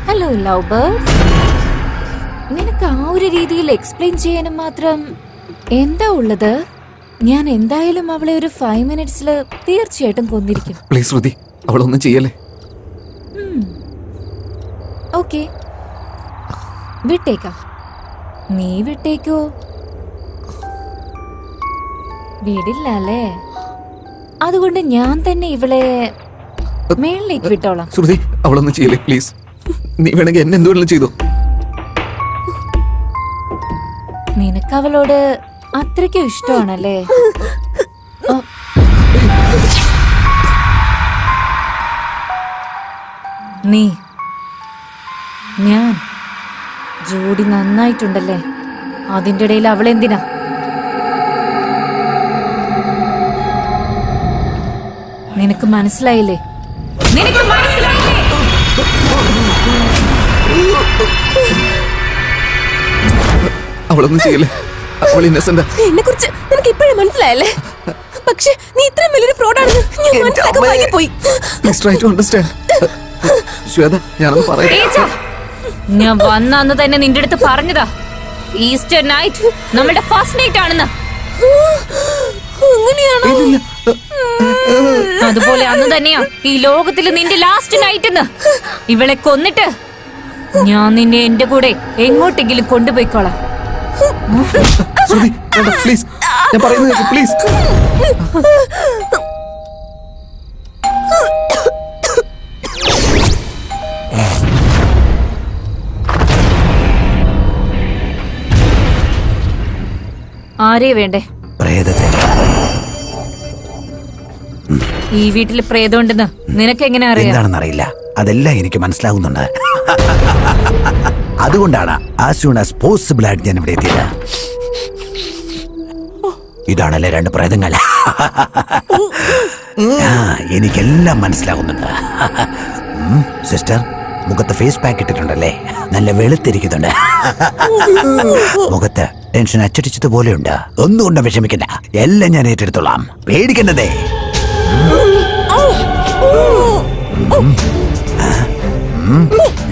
Hello love birds. നിനക്ക് ആ ഒരു രീതിയിൽ എക്സ്പ്ലെയിൻ ചെയ്യാനും മാത്രം എന്താ ഉള്ളത്? ഞാൻ എന്തായാലും അവളെ ഒരു 5 minutes തീർച്ചയായിട്ടും കൊന്നിരിക്കും. പ്ലീസ് ശ്രുതി, അവളൊന്നും ചെയ്യല്ലേ. ഓക്കെ, വിട്ടേക്കാം. നീ വിട്ടേക്കോ? വിടില്ല അല്ലേ? അതുകൊണ്ട് ഞാൻ തന്നെ ഇവളെ മേളിലേക്ക് വിട്ടോളാം. ശ്രുതി, അവളൊന്നും ചെയ്യല്ലേ പ്ലീസ്. നീ വേണമെങ്കിൽ എന്നെ എന്തുവേണമെങ്കിലും ചെയ്തോ. നിനക്ക് അവളോട് അത്രയ്ക്കും ഇഷ്ടമാണല്ലേ? നീ ഞാൻ ജോഡി നന്നായിട്ടുണ്ടല്ലേ? അതിന്റെ ഇടയിൽ അവളെന്തിനാ? നിനക്ക് മനസ്സിലായില്ലേ? നിനക്ക് മനസ്സിലായില്ലേ? അവളൊന്നും ചെയ്യല്ലേ. അവൾ ഇന്നസെന്റാ. എന്നെ കുറിച്ച് നിനക്ക് ഇപ്പോഴും മനസ്സിലായല്ലേ? പക്ഷെ നീ ഇത്രയും വലിയൊരു ഫ്രോഡാണെന്ന് ഞാൻ മനസ്സിലാക്കാൻ വൈകിപ്പോയി. Please try to understand. Shweta, ഞാനൊന്ന് പറയാം. ഞാൻ വന്ന അന്ന് തന്നെ നിന്റെ അടുത്ത് പറഞ്ഞതാ ഈസ്റ്റർ നൈറ്റ് നമ്മുടെ ഫസ്റ്റ് നൈറ്റ് ആണെന്ന്. അങ്ങനെയാണോ? അതുപോലെ അന്ന് തന്നെയാ ഈ ലോകത്തില് നിന്റെ ലാസ്റ്റ് നൈറ്റ് എന്ന്. ഇവളെ കൊന്നിട്ട് ഞാൻ നിന്നെ എന്റെ കൂടെ എങ്ങോട്ടെങ്കിലും കൊണ്ടുപോയിക്കോളാം. പ്ലീസ്, ഞാൻ പറയുന്നത് പ്ലീസ്. ആരേ വേണ്ടേ? ഈ വീട്ടില് പ്രേതമുണ്ടെന്ന് നിനക്ക് എങ്ങനെ അറിയാം? എന്താണെന്നറിയില്ല, അതെല്ലാം എനിക്ക് മനസ്സിലാകുന്നുണ്ട്. അതുകൊണ്ടാണ് ആസ് സൂൺ ആസ് പോസിബിൾ ആയിട്ട് ഞാൻ ഇവിടെ എത്തിയത്. ഇതാണല്ലേ 2 പ്രേതങ്ങൾ. എനിക്കെല്ലാം മനസ്സിലാകുന്നുണ്ട്. സിസ്റ്റർ, മുഖത്ത് ഫേസ് പാക്ക് ഇട്ടിട്ടുണ്ടല്ലേ? നല്ല വെളുത്തിരിക്കുന്നുണ്ട്. മുഖത്ത് ടെൻഷൻ അച്ചടിച്ചതുപോലെയുണ്ട്. ഒന്നുകൊണ്ടും വിഷമിക്കണ്ട, എല്ലാം ഞാൻ ഏറ്റെടുത്തോളാം. പേടിക്കേണ്ടതേ.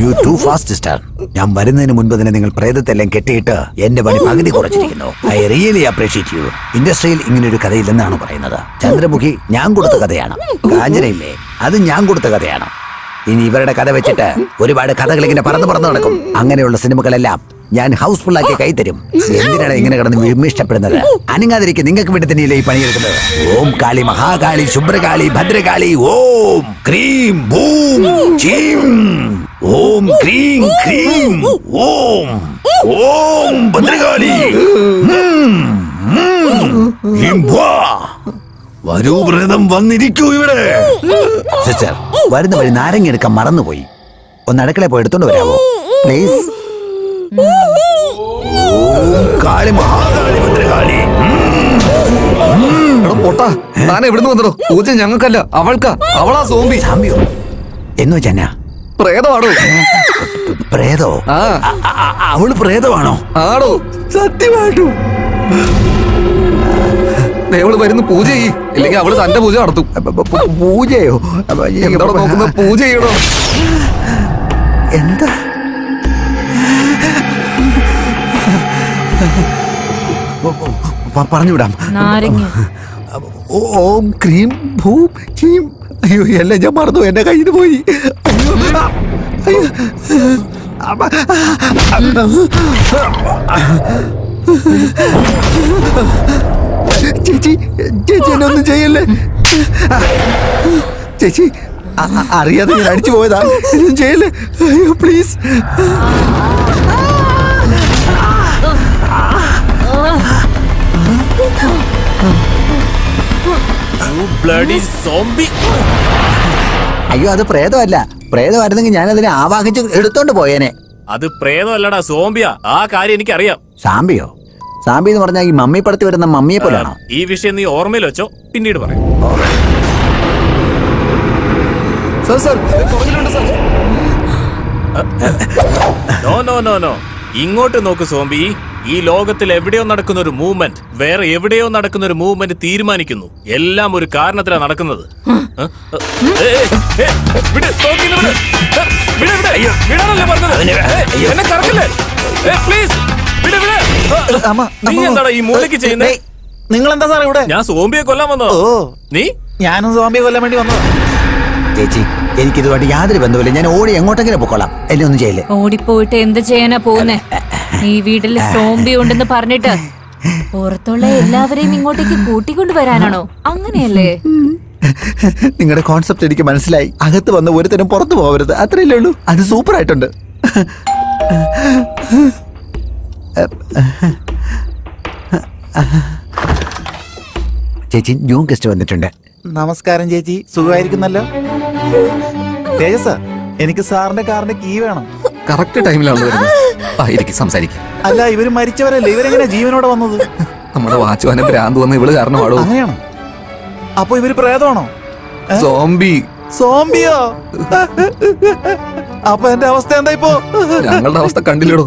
You too fast, sister. ഞാൻ വരുന്നതിന് മുൻപ് തന്നെ നിങ്ങൾ പ്രേതത്തെല്ലാം കെട്ടിയിട്ട് എന്റെ പണി പകുതി കുറച്ചിരിക്കുന്നു. I really appreciate you. ഇൻഡസ്ട്രിയിൽ ഇങ്ങനൊരു കഥയില്ലെന്നാണ് പറയുന്നത്. ചന്ദ്രമുഖി ഞാൻ കൊടുത്ത കഥയാണ്. കാഞ്ചനയില്ലേ, അത് ഞാൻ കൊടുത്ത കഥയാണ്. ഇനി ഇവരുടെ കഥ വെച്ചിട്ട് ഒരുപാട് കഥകൾ ഇങ്ങനെ പറന്ന് നടക്കും. അങ്ങനെയുള്ള സിനിമകളെല്ലാം ഞാൻ ഹൗസ്ഫുള്ളാക്കി കൈത്തരും. എന്തിനാണ് ഇങ്ങനെ കിടന്ന് വിമിഷ്ടപ്പെടുന്നത്? അനങ്ങാതിരിക്കും. നിങ്ങൾക്ക് വേണ്ടി തന്നെയല്ലേ ഈ പണിയെടുക്കുന്നത്. ഓം കാളി, മഹാകാളി, ശുഭ്രകാളി, ഭദ്രകാളി, ഓം ക്രീം ഭൂം ചീം, ഓം ക്രീം ക്രീം, ഓം ഓം ഭദ്രകാളി. വരൂ വ്രതം, വന്നിരിക്കൂ ഇവിടെ. സിസ്റ്റർ, വരുന്ന വഴി നാരങ്ങ എടുക്കാൻ മറന്നുപോയി. ഒന്ന് അടുക്കളയിൽ പോയി എടുത്തോണ്ട് വരാമോ പ്ലീസ്? കാളി, മഹാകാളി, ഭദ്രകാളി. പൊട്ടാ, താൻ എവിടുന്ന് വന്നോ? പൂജ ഞങ്ങൾക്കല്ല, അവൾക്കാ. അവളാ സോംബി. സാമ്പിയോ എന്ന് വെച്ചാ പ്രേതമാണോ? പ്രേതോ? അവള് പ്രേതമാണോ? ആണോ? സത്യമായിട്ടും അവള് വരുന്ന പൂജ ചെയ്യ്, ഇല്ലെങ്കിൽ അവള് തന്റെ പൂജ നടത്തും. പൂജയോ? എന്തോടെ നോക്കുന്ന? പൂജ ചെയ്യണോ? എന്താ? പറഞ്ഞുവിടാം. ഓം ക്രീം ഭൂം ചീം. അയ്യോ, എല്ലാം ഞാൻ മറന്നു, എന്റെ കയ്യിൽ നിന്ന് പോയി. ചേച്ചി, ചേച്ചി എന്നെ ഒന്നും ചെയ്യല്ലേ ചേച്ചി. അറിയാതെ ഞാൻ അടിച്ചു പോയതാ. ഒന്നും ചെയ്യല്ലേ. അയ്യോ പ്ലീസ്. അയ്യോ, അത് പ്രേതമല്ല. പ്രേതമായിരുന്നെങ്കിൽ ഞാൻ അതിനെ ആവാഹിച്ച് എടുത്തോണ്ട് പോയേനെ. അത് പ്രേതമല്ലടാ, സോംബിയാ. ആ കാര്യം എനിക്കറിയാം. സാമ്പിയോ? സാമ്പി എന്ന് പറഞ്ഞാൽ ഈ മമ്മി പടത്തി വരുന്ന മമ്മിയെ പോലെയാണോ? ഈ വിഷയം നീ ഓർമ്മയിൽ വെച്ചോ, പിന്നീട് പറയാം. നോ നോ നോ നോ, ഇങ്ങോട്ട് നോക്ക് സോംബി. ഈ ലോകത്തിൽ എവിടെയോ നടക്കുന്ന ഒരു മൂവ്മെന്റ് വേറെ എവിടെയോ നടക്കുന്ന ഒരു മൂവ്മെന്റ് തീരുമാനിക്കുന്നു. എല്ലാം ഒരു കാരണത്തിലാണ് നടക്കുന്നത്. നീ എന്താടാ ഈ മൂലയ്ക്ക് ചെയ്യുന്നത്? നിങ്ങൾ എന്താ സാർ ഇവിടെ? ഞാൻ സോംബിയെ കൊല്ലാൻ വന്നോ? നീ? ഞാനും സോംബിയെ കൊല്ലാൻ വേണ്ടി വന്നോ? ചേച്ചി എനിക്കിതുമായിട്ട് യാതൊരു ബന്ധമില്ല. ഞാൻ ഓടി എങ്ങോട്ടെങ്കിലും പൊക്കോളാം. എന്നെ ഒന്നും ചെയ്യില്ലേ? ഓടിപ്പോയിട്ട് എന്ത് ചെയ്യാനാ പോകുന്നേ? ഈ വീട്ടില് സോംബി ഉണ്ടെന്ന് പറഞ്ഞിട്ട് പുറത്തുള്ള എല്ലാവരെയും ഇങ്ങോട്ടേക്ക് കൂട്ടിക്കൊണ്ടുവരാനാണോ? അങ്ങനെയല്ലേ? നിങ്ങളുടെ കോൺസെപ്റ്റ് എനിക്ക് മനസ്സിലായി. അകത്ത് വന്ന് ഒരുത്തരം പുറത്തു പോകരുത്, അത്രയല്ലേ ഉള്ളൂ. അത് സൂപ്പർ ആയിട്ടുണ്ട്. ചേച്ചി ന്യൂ ഗസ്റ്റ് വന്നിട്ടുണ്ട്. നമസ്കാരം ചേച്ചി, സുഖമായിരിക്കുന്നല്ലോ. തേജസ്, എനിക്ക് സാറിന്റെ കാറിന്റെ കീ വേണം. കറക്റ്റ് ടൈമിലാണ് വരുന്നത്. ആയിരിക്കും സംസാരിക്കും. അല്ല, ഇവര് മരിച്ചവരല്ലേ, ഇവരെങ്ങനെ ജീവനോടെ വന്നത്? നമ്മുടെ വാച്ച്മാനെ ഭ്രാന്ത് വന്ന് ഇവള് കാരണമാടോ. അങ്ങനെയാണോ? അപ്പൊ ഇവര് പ്രേതമാണോ? സോംബി. സോംബിയോ? അപ്പൊ എന്റെ അവസ്ഥ എന്താ ഇപ്പോ? ഞങ്ങളുടെ അവസ്ഥ കണ്ടില്ലടോ.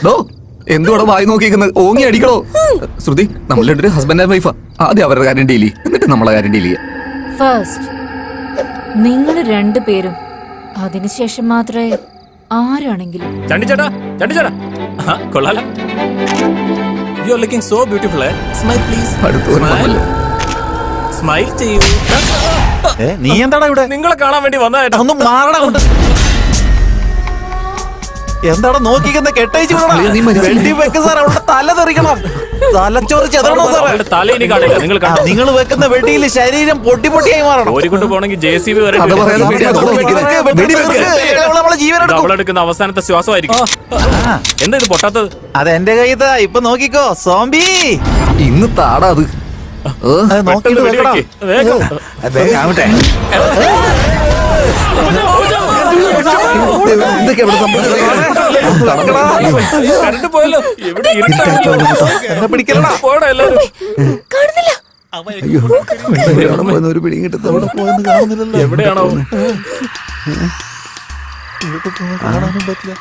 ഡോ എന്തുകൂടെ വായി നോക്കിയിരിക്കുന്നത്? ഓങ്ങി അടിക്കണോ? ശ്രുതി, നമ്മൾ രണ്ടൊരു ഹസ്ബൻഡ് ആൻഡ് വൈഫാ. ആദ്യം അവരുടെ കാര്യം ഡീൽ ചെയ്യും, എന്നിട്ട് നമ്മളെ കാര്യം ഡീൽ ചെയ്യാം. ഫസ്റ്റ് നിങ്ങൾ രണ്ടുപേരും, അതിനുശേഷം മാത്രമേ ആരാണെങ്കിലും. ചണ്ടിച്ചേട്ടാ, ചണ്ടിച്ചേട്ടാ, കൊള്ളാലോ. You are looking so beautiful. Smile please. അടുത്ത് സ്മൈൽ ചെയ്യൂ. നീ എന്താടാ ഇവിടെ? നിങ്ങളെ കാണാൻ വേണ്ടി വന്നതായിട്ട്. ഒന്ന് മാറടാ കൊണ്ട്. എന്താടാ നോക്കിക്കുന്ന? കെട്ടയച്ചു വെട്ടി വെക്ക് സാർ. അവളുടെ തല തെറിക്കണം. തലച്ചോറ് ചെതറണോ സാറേ? തല ഇനി കാണില്ല. നിങ്ങൾ വെക്കുന്ന വെടിയിൽ ശരീരം പൊട്ടി പൊട്ടിയായി മാറണം. ഓടിക്കൊണ്ട് പോണെങ്കിൽ JCB വരെ അവളെടുക്കുന്ന അവസാനത്തെ ശ്വാസമായിരിക്കും. എന്താ ഇത് പൊട്ടാത്തത്? അത് എന്റെ കയ്യിതാ. ഇപ്പൊ നോക്കിക്കോ സോംബി. ഇന്ന് താടാ അത്. നോക്കിട്ട് വെക്കടാ. വേഗം. ആവട്ടെ. എന്തൊക്കെ ഇവിടെ കറണ്ട് പോയല്ലോ. എവിടെ എന്നെ പിടിക്കലടാ. പോടാ എല്ലാരും. ഒരു പിടിയും കിട്ടും. പോയെന്ന് കാണുന്നില്ലല്ലോ. എവിടെയാണോ? കാണാനും പറ്റില്ല.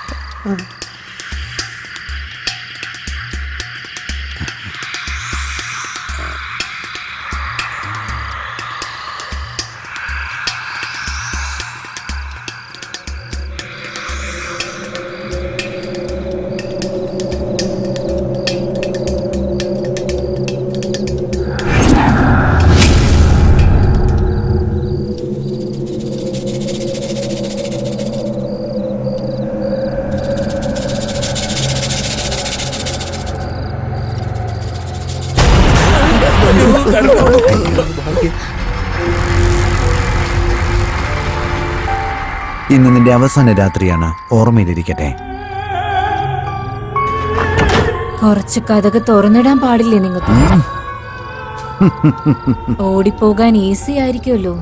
ഇന്ന് നിന്റെ അവസാന രാത്രിയാണ്. ഓർമ്മയിലിരിക്കട്ടെ. കുറച്ച് കഥക് തുറന്നിടാൻ പാടില്ലേ നിങ്ങൾക്ക്? ഓടിപ്പോകാൻ ഈസി ആയിരിക്കുമല്ലോ.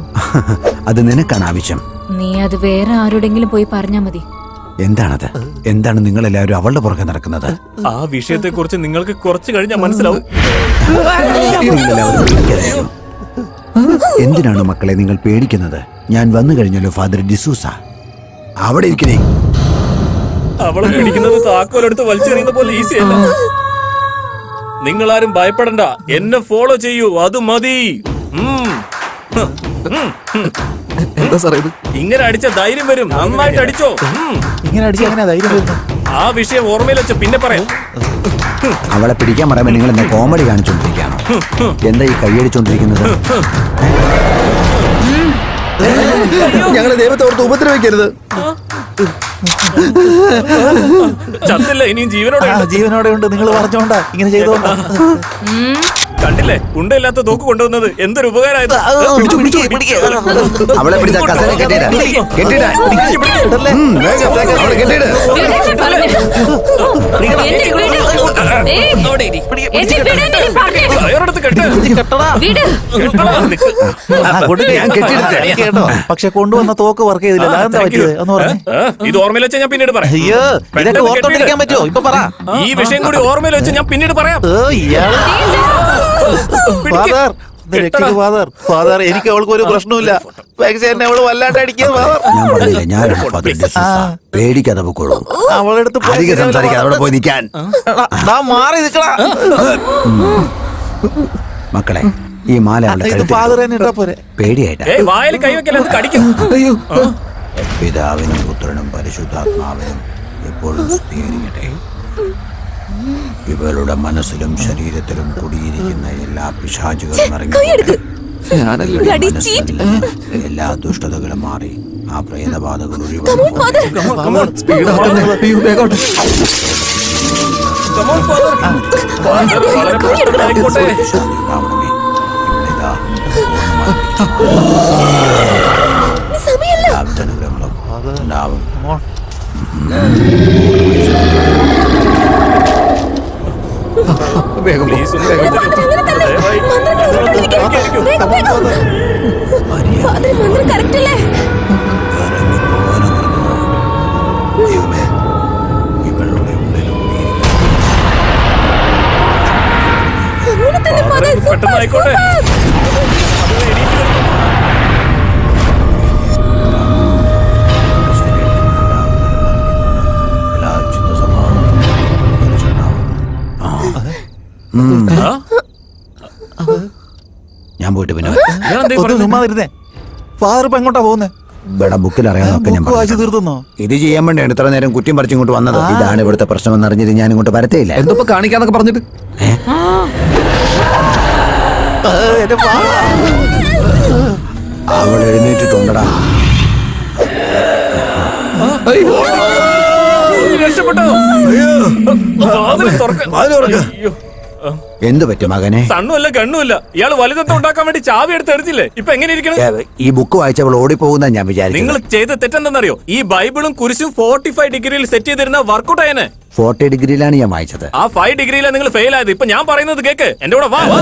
അത് നിനക്കാണ് ആവശ്യം. നീ അത് വേറെ ആരോടെങ്കിലും പോയി പറഞ്ഞാ മതി. എന്താണത്? എന്താണ് നിങ്ങളെല്ലാവരും അവളുടെ പുറകെ നടക്കുന്നത്? ആ വിഷയത്തെ കുറിച്ച് നിങ്ങൾക്ക് കുറച്ച് കഴിഞ്ഞാൽ മനസ്സിലാവും. നിങ്ങളെല്ലാവരും പേടിക്കാതിരിക്കൂ. എന്തിനാണ് മക്കളെ നിങ്ങൾ പേടിക്കുന്നത്? ഞാൻ വന്നു കഴിഞ്ഞല്ലോ ഫാദർ ഡിസൂസ. അവിടെ ഇരിക്കണേ. അവളെ പേടിക്കുന്നത് താക്കോലെടുത്ത് വലിച്ചെറിയുന്ന പോലെ ഈസി അല്ല. നിങ്ങളാരും ഭയപ്പെടണ്ട. എന്നെ ഫോളോ ചെയ്യൂ, അത് മതി. എന്താ സാറേ ഇത്? ഇങ്ങനെ അടിച്ച ധൈര്യം വരും. നന്നായിട്ട് അടിച്ചോ. ഇങ്ങനെ അടിച്ച് എങ്ങനെ ധൈര്യം വരുന്നത്? ആ വിഷയം ഓർമ്മയിൽ വെച്ച പിന്നെ പറയാം. അവളെ പിടിക്കാൻ പറയുമ്പോ നിങ്ങൾ എന്താ കോമഡി കാണിച്ചോണ്ടിരിക്കുകയാണോ? എന്താ ഈ കൈയടിച്ചോണ്ടിരിക്കുന്നത്? ഞങ്ങളെ ദൈവത്തോർത്ത് ഉപദ്രവിക്കരുത്. ചത്തില്ല, ഇനിയും ജീവനോടെ ഉണ്ട്. ജീവനോടെ ഉണ്ട്. നിങ്ങൾ പറഞ്ഞോണ്ടാ ഇങ്ങനെ ചെയ്തോണ്ടാ. കണ്ടില്ലേ, ഉണ്ടയില്ലാത്ത തോക്ക് കൊണ്ടുവന്നത് എന്തൊരു ഉപകാരമായത്. അവളെ പിടിച്ച കസേര കെട്ടിയിടാ. കെട്ടിയിടാ. അവളെ കെട്ടിയിട്. കയറെടുത്ത് കെട്ട്. ഞാൻ കെട്ടിയിടട്ടെ. കേട്ടോ, പക്ഷെ കൊണ്ടുവന്ന തോക്ക് വർക്ക് ചെയ്തില്ല. അതെന്താ പറ്റിയത് ഒന്ന് പറഞ്ഞു. ഇത് ഓർമ്മയിൽ വെച്ചാൽ ഞാൻ പിന്നീട് പറയാം. അയ്യോ, ഇതൊക്കെ ഓർത്തോണ്ടിരിക്കാൻ പറ്റുമോ? ഇപ്പൊ പറ. ഈ വിഷയം കൂടി ഓർമ്മയിൽ വെച്ച് ഞാൻ പിന്നീട് പറയാം. ഇയാള് ഫാദർ ഫാദർ ഫാദർ എനിക്ക് അവൾക്ക് ഒരു പ്രശ്നമില്ല പക്ഷെ എന്നെ അവള് വല്ലാണ്ട് അടിക്കുക ഫാദർ. ഞാൻ പറഞ്ഞില്ലേ ഞാനാണ് ഫാദർ ഡിസൂസ. പേടിക്കാതെ പോയിക്കോളൂ. അവളെടുത്ത് അധികം സംസാരിക്കാതെ അവിടെ പോയി നിൽക്കാൻ. മാറി നിൽക്കടാ. മക്കളെ ഈ മാല അവളുടെ ഇത് കഴുത്തിൽ ഫാദർ തന്നെ ഇട്ടാ പോരെ. പേടിയായിട്ടാ. ഏയ് വായിൽ കൈവെക്കല്ലേ, അത് കടിക്കും. അയ്യോ പിതാവിനും പുത്രനും പരിശുദ്ധാത്മാവിനും എപ്പോഴും സ്തുതിയായിരിക്കട്ടെ. ഇവളുടെ മനസ്സിലും ശരീരത്തിലും കുടിയിരിക്കുന്ന എല്ലാ പിശാചുകളും കൈയെടുക്ക്. ഞാനല്ലേ Bloody cheat. എല്ലാ ദുഷ്ടതകളും മാറി ആ പ്രേതബാധകൾ Come on, father. സ്പീഡ് അയ്യോ വേഗോട്ടെ. Come on, father. Father, വളരെ പെട്ടെന്ന് ആയിക്കോട്ടെ. സമയല്ല. അനുഗ്രഹങ്ങളും ഉണ്ടാവും. വേഗം പോ. Please ഒന്ന് വേഗം തരൂ. ദയവായി. വേഗം, വേഗം. Father, മന്ത്രം correct അല്ലേ? ഇറങ്ങിപ്പോകാനാ പറഞ്ഞത്. ദൈവമേ, ഇവളുടെ ഉള്ളിൽ കുടിയിരിക്കുന്ന അങ്ങനെ തന്നെ, father. Father, പെട്ടെന്ന് ആയിക്കോട്ടെ. അത് എണീറ്റ് വരുന്നു. എല്ലാ ചിത്ത സ്വഭാവവും ആ? ഞാൻ പോയിട്ട് പിന്നെ ഞാൻ എന്തേ ഒന്ന് പറയുന്നത്? ചുമ്മാതിരുന്നേ. ഫാദർ ഇപ്പൊ എങ്ങോട്ടാ പോകുന്നേ? ഇവിടെ ബുക്കിൽ അറിയാവുന്നൊക്കെ ഞാൻ ബുക്ക് വായിച്ചു പറഞ്ഞു. തീർത്തുന്നോ? ഇത് ചെയ്യാൻ വേണ്ടിയാണ് ഇത്ര നേരം കുറ്റം പറിച്ച് ഇങ്ങോട്ട് വന്നത്. ഇതാണ് ഇവിടുത്തെ പ്രശ്നമെന്ന് അറിഞ്ഞിട്ട് ഞാൻ ഇങ്ങോട്ട് വരത്തേയില്ല. എന്തോ കാണിക്കാന്നൊക്കെ പറഞ്ഞിട്ട് എന്റെ father. അവൾ എഴുന്നേറ്റിട്ടുണ്ടടാ. അയ്യോ രക്ഷപ്പെട്ടോ? വാതില് തുറക്ക്. അയ്യോ. എന്ത് പറ്റും മകനെ? സണ്ണുമല്ല കണ്ണുമില്ല. ഇയാള് വലുതത്തെ ഉണ്ടാക്കാൻ വേണ്ടി ചാവി എടുത്ത് എറിഞ്ഞില്ലേ? ഇപ്പൊ എങ്ങനെ ഇരിക്കണം? ഈ ബുക്ക് വായിച്ചവൾ ഓടിപ്പോകുന്ന ഞാൻ വിചാരിച്ചു. നിങ്ങൾ ചെയ്ത തെറ്റെന്തെന്നറിയോ? ഈ ബൈബിളും കുരിശും 45 ഡിഗ്രിയിൽ സെറ്റ് ചെയ്തിരുന്ന വർക്കൗട്ട് ആയനെ. 40 ഡിഗ്രിയിലാണ് ഞാൻ വായിച്ചത്. ആ 5 ഡിഗ്രിയിലാണ് നിങ്ങൾ ഫെയിൽ ആയത്. ഇപ്പൊ ഞാൻ പറയുന്നത് കേക്ക്. എന്റെ കൂടെ വാ വാ.